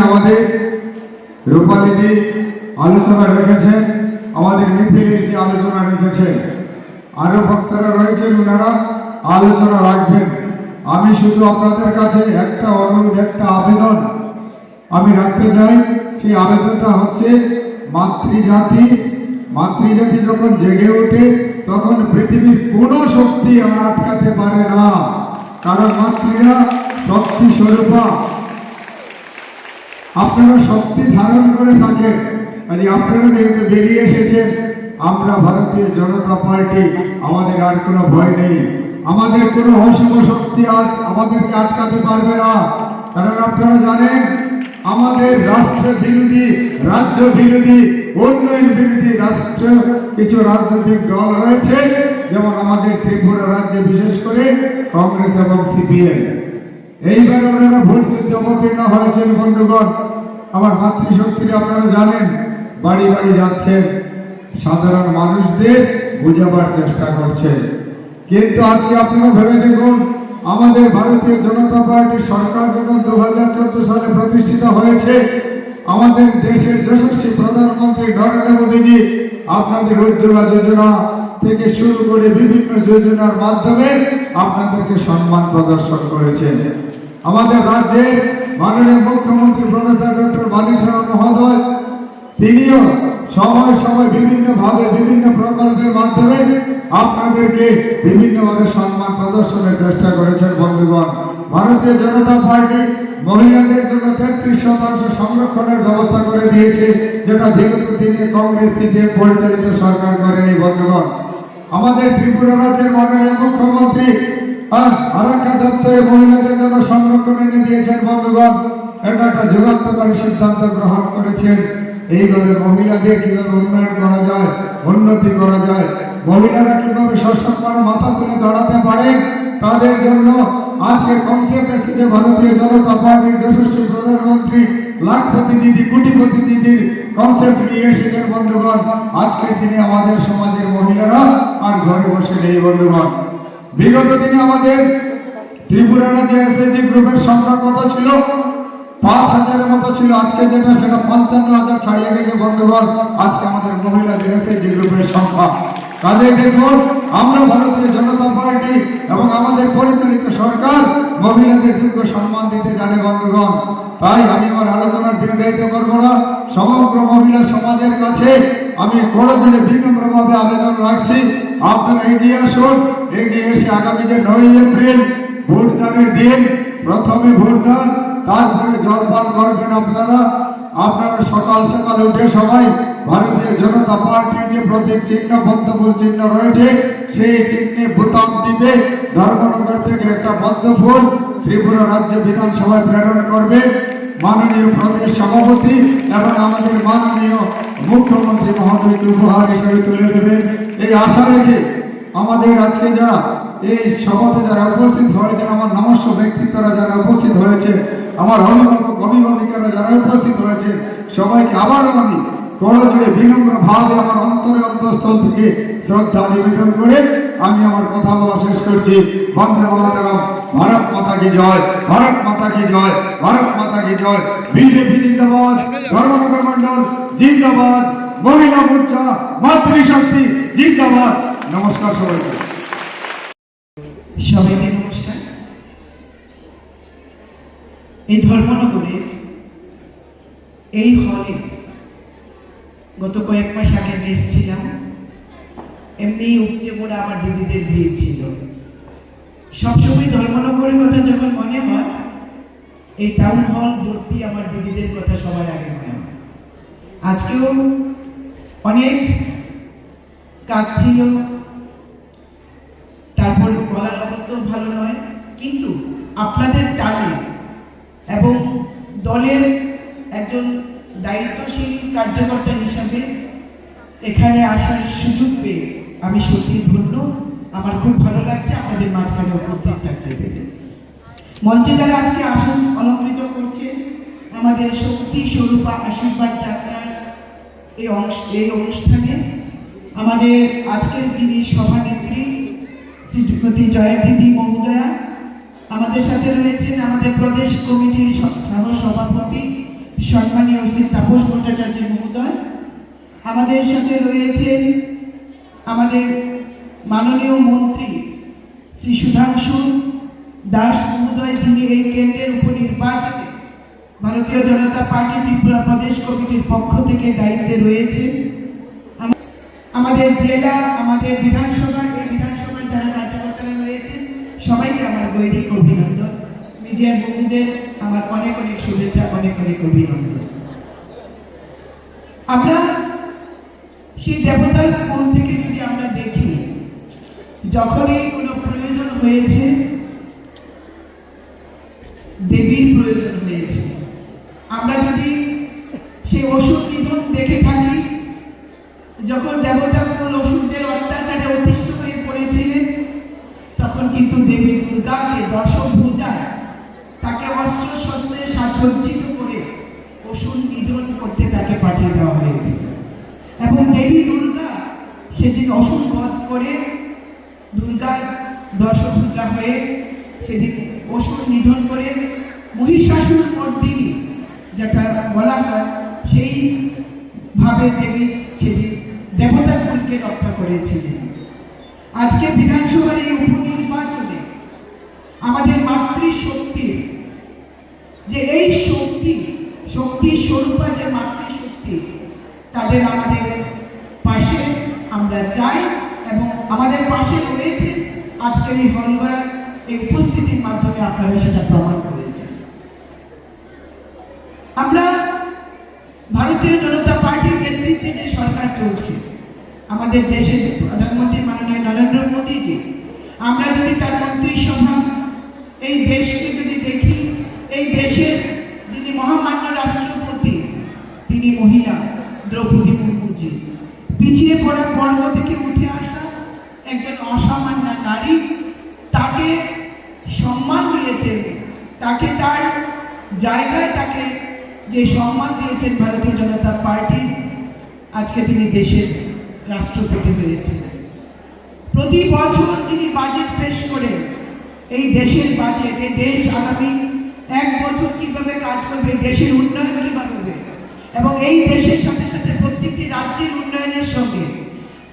আমাদের রূপালীদি আলোচনা রেখেছেন, আমাদের মিথিলির যে আলোচনা রেখেছেন, আরো বক্তারা রয়েছেন, ওনারা আলোচনা রাখবেন। আমি শুধু আপনাদের কাছে একটা অনুরোধ, একটা আবেদন আমি রাখতে চাই। সেই আবেদনটা হচ্ছে মাতৃজাতি যখন জেগে ওঠে তখন পৃথিবীর কোনো শক্তি আর আটকাতে পারে না, কারণ মাতৃরা শক্তি স্বরূপা। আপনারা শক্তি ধারণ করে থাকেন, আপনারা যেহেতু বেরিয়ে এসেছেন, আমরা ভারতীয় জনতা পার্টি, আমাদের আর কোনো ভয় নেই, আমাদের কোনো অশুভ শক্তি আজ আমাদেরকে আটকাতে পারবে না। কারণ আপনারা জানেন আমাদের রাষ্ট্র বিরোধী, রাজ্য বিরোধী, উন্নয়ন বিরোধী রাষ্ট্র কিছু রাজনৈতিক দল রয়েছে, যেমন আমাদের ত্রিপুরা রাজ্যে বিশেষ করে কংগ্রেস এবং সিপিএম। এইবার ওনারা ভোট যুদ্ধে অবতীর্ণ হয়েছেন। বন্ধুগণ, আমার মাতৃশক্তিরা আপনারা জানেন, বাড়ি বাড়ি যাচ্ছেন, সাধারণ মানুষদের বোঝাবার চেষ্টা করছেন। কিন্তু আজকে আপনারা ভেবে দেখুন, আমাদের ভারতীয় জনতা পার্টির সরকার যখন 2014 সালে প্রতিষ্ঠিত হয়েছে, আমাদের দেশের যশস্বী প্রধানমন্ত্রী নরেন্দ্র মোদীজি আপনাদের উজ্জ্বলা যোজনা থেকে শুরু করে বিভিন্ন যোজনার মাধ্যমে আপনাদেরকে সম্মান প্রদর্শন করেছেন। আমাদের রাজ্যের মাননীয় মুখ্যমন্ত্রী প্রফেসর ডক্টর মানিক সাহা মহোদয়, তিনিও সময় সময় বিভিন্নভাবে বিভিন্ন প্রকল্পের মাধ্যমে আপনাদেরকে বিভিন্নভাবে সম্মান প্রদর্শনের চেষ্টা করেছেন। বন্ধুগণ, ভারতীয় জনতা পার্টি মহিলাদের জন্য 33% সংরক্ষণের ব্যবস্থা করে দিয়েছে, যেটা বিগত দিনে কংগ্রেস সিপিএম পরিচালিত সরকার করেনি। বন্ধুগণ, আমাদের ত্রিপুরা রাজ্যের মাননীয় মুখ্যমন্ত্রী আরাকা দপ্তরে মহিলাদের জন্য সংরক্ষণ এনে দিয়েছেন। বন্ধুগণ, এটা একটা যুগান্তকারী সিদ্ধান্ত গ্রহণ করেছেন। এইভাবে মহিলাদের কিভাবে উন্নয়ন করা যায়, উন্নতি করা যায়, মহিলারা কিভাবে সশক্ত মাথা তুলে দাঁড়াতে পারে, তাদের জন্য আজকে কনসেপ্ট এসেছে ভারতীয় জনতা পার্টির যশস্বী প্রধানমন্ত্রী লাখপতি দিদি, কোটিপতি দিদির কনসেপ্ট নিয়ে এসেছেন। বন্ধুগণ, আজকে তিনি আমাদের সমাজের মহিলারা আর ঘরে বসে নেই। বন্ধুগণ, বিগত দিনে আমাদের ত্রিপুরা রাজ্যে এসএসজি গ্রুপের সংখ্যা কত ছিল? 5,000-এর মতো ছিল। আজকে যেটা সেটা 55,000 ছাড়িয়ে গেছে। বন্ধুগণ, আজকে আমাদের মহিলাদের এসএসজি গ্রুপের সংখ্যা। কাজে দেখুন, আমরা ভারতীয় জনতা পার্টি এবং আমাদের পরিচালিত সরকার মহিলাদের যোগ্য সম্মান দিতে জানে। বন্ধুগণ, তাই আমি আমার আলোচনার দীর্ঘায়িত করবো না। সমগ্র মহিলা সমাজের কাছে আমি করজোড়ে বিনম্রভাবে আবেদন রাখছি, আপনারা এগিয়ে আসুন। এগিয়ে এসে আগামী যে 9 এপ্রিল ভোটদানের দিন, প্রথমে ভোটদান, তারপরে জলপান করবেন। আপনারা সকাল সকাল উঠে সবাই ভারতীয় জনতা পার্টির যে প্রতীক চিহ্ন, পদ্মফুল চিহ্ন রয়েছে, সেই চিহ্নে বোতাম টিপে ধর্মনগর থেকে একটা পদ্মফুল ত্রিপুরা রাজ্য বিধানসভায় প্রেরণ করবে। মাননীয় প্রদেশ সভাপতি এবং আমাদের মাননীয় মুখ্যমন্ত্রী মহোদয়কে উপহার হিসেবে তুলে দেবেন। এই আশা রেখে আমাদের আজকে যারা এই সভাতে যারা উপস্থিত হয়েছেন, আমার নমস্য ব্যক্তিত্বরা যারা উপস্থিত হয়েছে, আমার অভিভাবক অভিভাবিকারা যারা উপস্থিত হয়েছে, সবাইকে আবারও আমি করজোড়ে বিনম্র ভাবে আমার অন্তঃস্থল থেকে শ্রদ্ধা নিবেদন করে আমি আমার কথা বলা শেষ করছি। বন্দে মাতরম, ভারত মাতা কি জয়, ভারত মাতা কি জয়, ভারত মাতা কি জয়। বিজেপি জিন্দাবাদ, ধর্মনগর মন্ডল জিন্দাবাদ, মহিলা মোর্চা, মাতৃশক্তি জিন্দাবাদ। নমস্কার সবাইকে। সবাইকে নমস্কার। এই ধর্মনগরে এই হলে গত কয়েক মাস আগে এসেছিলাম। এমনি উপচে পড়া আমার দিদিদের ভিড় ছিল। সবসময় ধর্মনগরের কথা যখন মনে হয়, এই টাউন হল ভর্তি আমার দিদিদের কথা সবার আগে মনে হয়। আজকেও অনেক কাজ ছিল, তারপর গলার অবস্থাও ভালো নয়, কিন্তু আপনাদের টানে এবং দলের একজন দায়িত্বশীল কার্যকর্তা হিসাবে এখানে আসার সুযোগ পেয়ে আমি সত্যি ধন্য। আমার খুব ভালো লাগছে আপনাদের মাঝখানে উপস্থিত থাকতে পেরে। মঞ্চে যারা আজকে আসন অলঙ্কৃত করছে, আমাদের শক্তি স্বরূপা আশীর্বাদ যাত্রার এই অনুষ্ঠানে আমাদের আজকের দিনের সভানেত্রী শ্রীমতী জয়া দিদি মহোদয়া, আমাদের সাথে রয়েছেন আমাদের প্রদেশ কমিটির সহ সভাপতি সম্মানীয় শ্রী তাপস ভট্টাচার্য মহোদয়, আমাদের সাথে রয়েছেন আমাদের মাননীয় মন্ত্রী শ্রী সুধাংশু দাস মহোদয়, যিনি এই কেন্দ্রের উপনির্বাচনে ভারতীয় জনতা পার্টি ত্রিপুরা প্রদেশ কমিটির পক্ষ থেকে দায়িত্বে রয়েছে। আমাদের জেলা, আমাদের বিধানসভা, এই বিধানসভার যারা কার্যকর্তারা রয়েছেন সবাইকে আমার গৈরিক অভিনন্দন। মিডিয়ার বন্ধুদের আমার অনেক অনেক শুভেচ্ছা, অনেক অনেক অভিনন্দন। আমরা সেই দেবতার মন থেকে যদি আমরা দেখি, যখনই কোনো প্রয়োজন হয়েছে, দেবীর প্রয়োজন হয়েছে, আমরা যদি সেই অসুর নিধন দেখে থাকি, যখন দেবতা কোন অসুরদের অত্যাচারে অতিষ্ঠ হয়ে পড়েছিলেন, তখন কিন্তু দেবী দুর্গাকে দশভুজায় তাকে অস্ত্র শস্ত্রে সজ্জিত করে অসুর নিধন করতে তাকে পাঠিয়ে দেওয়া হয়েছে। এবং দেবী দুর্গা সেদিন অসুর বধ করে দুর্গা দশভুজা হয়ে সেদিন অসুর নিধন করে মহিষাসুর মর্দিনী যেটা বলা হয়, সেইভাবে দেবী সেদিন দেবতা কুলকে রক্ষা করেছিলেন। আজকে বিধানসভার এই উপনির্বাচনে আমাদের মাতৃশক্তির যে এই শক্তি স্বরূপা যে মাতৃশক্তি, তাদের আমাদের পাশে আমরা চাই এবং আমাদের পাশে রয়েছে। আজকের এই হলগড়ার এই উপস্থিতির মাধ্যমে আপনারা সেটা প্রমাণ করেছেন। আমরা ভারতীয় জনতা পার্টির নেতৃত্বে যে সরকার চলছে, আমাদের দেশের প্রধানমন্ত্রী মাননীয় নরেন্দ্র মোদীজি, আমরা যদি তার মন্ত্রিসভা, এই দেশকে যদি দেখি, এই দেশের যিনি মহামান্য রাষ্ট্রপতি, তিনি মহিলা দ্রৌপদী মুর্মুজি। পিছিয়ে পড়া বর্গ থেকে উঠে আসা একজন অসামান্য নারী, তাকে সম্মান দিয়েছেন, তাকে তার জায়গায় তাকে যে সম্মান দিয়েছেন ভারতীয় জনতা পার্টি, আজকে তিনি দেশের রাষ্ট্রপতি হয়েছেন। প্রতি বছর তিনি বাজেট পেশ করেন, এই দেশের বাজেট, এই দেশ আগামী 1 বছর কিভাবে কাজ করবে, দেশের উন্নয়ন কিভাবে হবে, এবং এই দেশের সাথে সাথে প্রত্যেকটি রাজ্যের উন্নয়নের সঙ্গে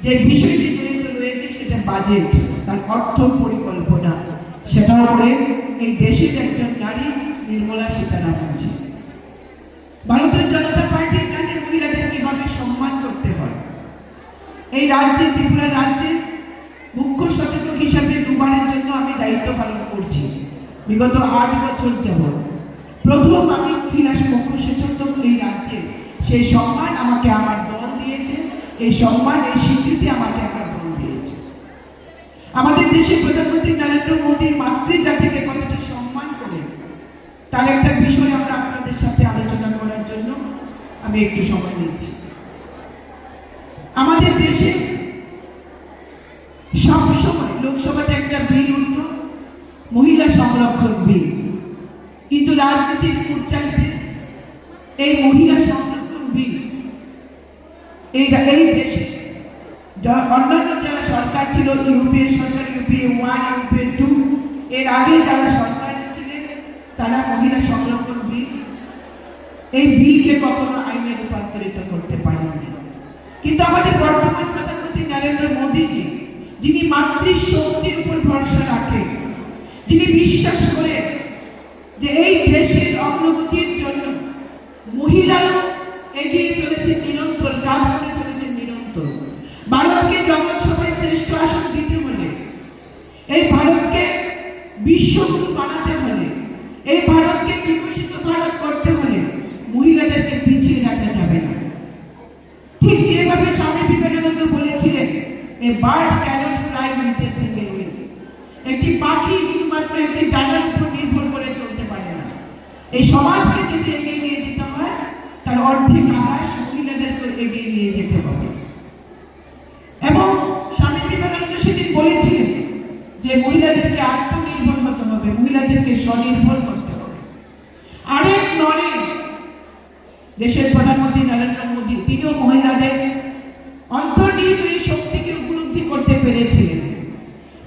যে বিষয়টি জড়িত রয়েছে সেটা বাজেট, তার অর্থ পরিকল্পনা, সেটাও করে এই দেশের একজন নারী নির্মলা সীতারামনজি। ভারতীয় জনতা পার্টি জানে মহিলাদের কিভাবে সম্মান করতে হয়। এই রাজ্যে, ত্রিপুরা রাজ্যে মুখ্য সচেতক হিসাবে 2বারের জন্য আমি দায়িত্ব পালন করছি। বিগত 8 বছর যাবৎ প্রথম আমি মহিলা মুখ্য সচেতক এই রাজ্যে, সেই সম্মান আমাকে আমার দল দিয়েছে, এই সম্মান, এই স্বীকৃতি আমাকে আমার দল দিয়েছে। আমাদের দেশের প্রধানমন্ত্রী নরেন্দ্র মোদী মাতৃজাতিকে কতটা সম্মান করে, তার একটা বিষয় আমরা আপনাদের সাথে আলোচনা করার জন্য আমি একটু সময় নিচ্ছি। আমাদের দেশে সবসময় লোকসভাতে একটা বিল উঠত, মহিলা সংরক্ষণ বিল, কিন্তু রাজনীতির পূর্যায়ে এই মহিলা সংরক্ষণ বিল এই দেশে অন্যান্য যারা সরকার ছিল, ইউপিএ সরকার, ইউপিএ 1, ইউপিএ 2, এর আগে যারা সরকারে ছিলেন, তারা মহিলা সংরক্ষণ বিল, এই বিলকে কখনো আইনে রূপান্তরিত করতে পারেননি। কিন্তু আমাদের বর্তমান প্রধানমন্ত্রী নরেন্দ্র মোদীজি, যিনি মাতৃশক্তির উপর ভরসা রাখেন, যিনি বিশ্বাস করেন যে এই দেশের অগ্রগতির জন্য মহিলারা এগিয়ে চলেছে নিরন্তর, কাজ করে চলেছে নিরন্তর। ভারতকে জগৎ সভায় শ্রেষ্ঠ আসন দিতে হলে, এই ভারতকে বিশ্বগুরু বানাতে হলে, এই ভারতকে বিকশিত ভারত করতে হলে মহিলাদেরকে পিছিয়ে রাখা যাবে না। ঠিক যেভাবে স্বামী বিবেকানন্দ বলেছিলেন, a bird cannot fly with a single wing, একটি পাখি শুধুমাত্র একটি ডানার উপর নির্ভর করে চলতে পারে না। এই সমাজকে যদি এগিয়ে নিয়ে যেতে হয়, তার অর্ধেক আকাশ মহিলাদেরকে এগিয়ে নিয়ে যেতে হবে। এবং স্বামী বিবেকানন্দ সেদিন বলেছিলেন যে মহিলাদেরকে আত্মনির্ভর হতে হবে, মহিলাদেরকে স্বনির্ভর করতে হবে। আরেক নরেন দেশের প্রধানমন্ত্রী নরেন্দ্র মোদী, তিনিও মহিলাদের অন্তর্নিহিত এই শক্তিকে উপলব্ধি করতে পেরেছিলেন।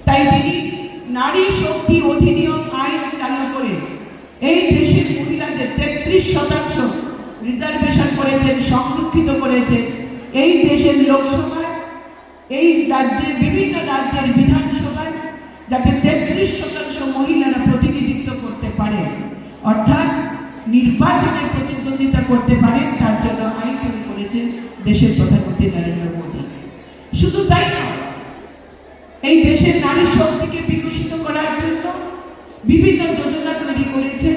তাই তিনি নারী শক্তি অধিনিয়ম আইন চালু করে এই দেশের মহিলাদের 33% রিজার্ভেশন করেছেন, সংরক্ষিত করেছেন। এই দেশের লোকসভায়, এই রাজ্যের বিভিন্ন রাজ্যের বিধানসভায় যাতে 33% মহিলারা প্রতিনিধিত্ব করতে পারে, অর্থাৎ নির্বাচনে প্রতিদ্বন্দ্বিতা করতে পারে, তার জন্য আইন তৈরি করেছেন দেশের প্রধানমন্ত্রী নরেন্দ্র মোদী। শুধু তাই নয়, এই দেশের নারী শক্তিকে বিকশিত করার জন্য বিভিন্ন যোজনা তৈরি করেছে।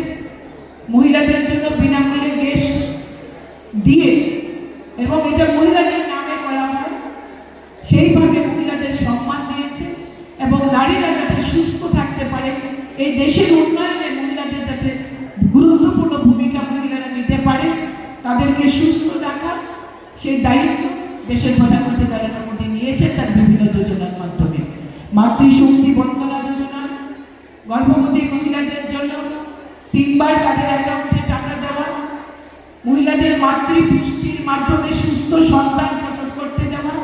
মহিলাদের জন্য বিনামূল্যে গ্যাস দিয়ে, এবং এটা মহিলাদের নামে করা হয়, সেইভাবে মহিলাদের সম্মান দিয়েছে। এবং নারীরা যাতে সুস্থ থাকতে পারে, এই দেশের উন্নয়নে মহিলাদের যাতে গুরুত্বপূর্ণ ভূমিকা মহিলারা নিতে পারে, তাদেরকে সুস্থ রাখা, সেই দায়িত্ব দেশের প্রধানমন্ত্রী নরেন্দ্র মোদী নিয়েছে তার বিভিন্ন যোজনার মাধ্যমে। মাতৃশক্তি বন্দনা যোজনা, গর্ভবতী মহিলাদের জন্য 3 বার তাদের অ্যাকাউন্টে টাকা দেওয়া, মহিলাদের মাতৃপুষ্টির মাধ্যমে সুস্থ সন্তান প্রসব করতে দেওয়া।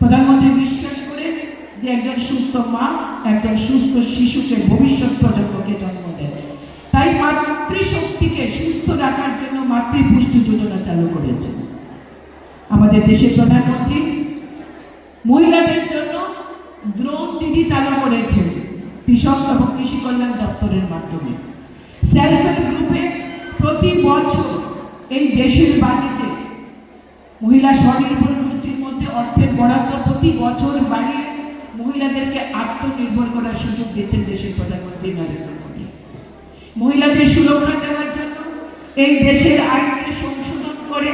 প্রধানমন্ত্রী বিশ্বাস করে যে একজন সুস্থ মা একজন সুস্থ শিশুকে, ভবিষ্যৎ প্রজন্মকে জন্ম দেয়। তাই মাতৃশক্তিকে সুস্থ রাখার জন্য মাতৃপুষ্টি যোজনা চালু করেছে আমাদের দেশের প্রধানমন্ত্রী। মহিলাদের জন্য দ্রোণ দিদি চালু করেছে কৃষক এবং কৃষি কল্যাণ দপ্তরের মাধ্যমে। সেলফ হেল্প গ্রুপে প্রতি বছর এই দেশের বাজেটে মহিলা স্বনির্ভর গোষ্ঠীর মধ্যে অর্থের বরাদ্দ প্রতি বছর বাড়িয়ে মহিলাদেরকে আত্মনির্ভর করার সুযোগ দিচ্ছেন দেশের প্রধানমন্ত্রী নরেন্দ্র মোদী। মহিলাদের সুরক্ষা দেওয়ার জন্য এই দেশের আইনকে সংশোধন করে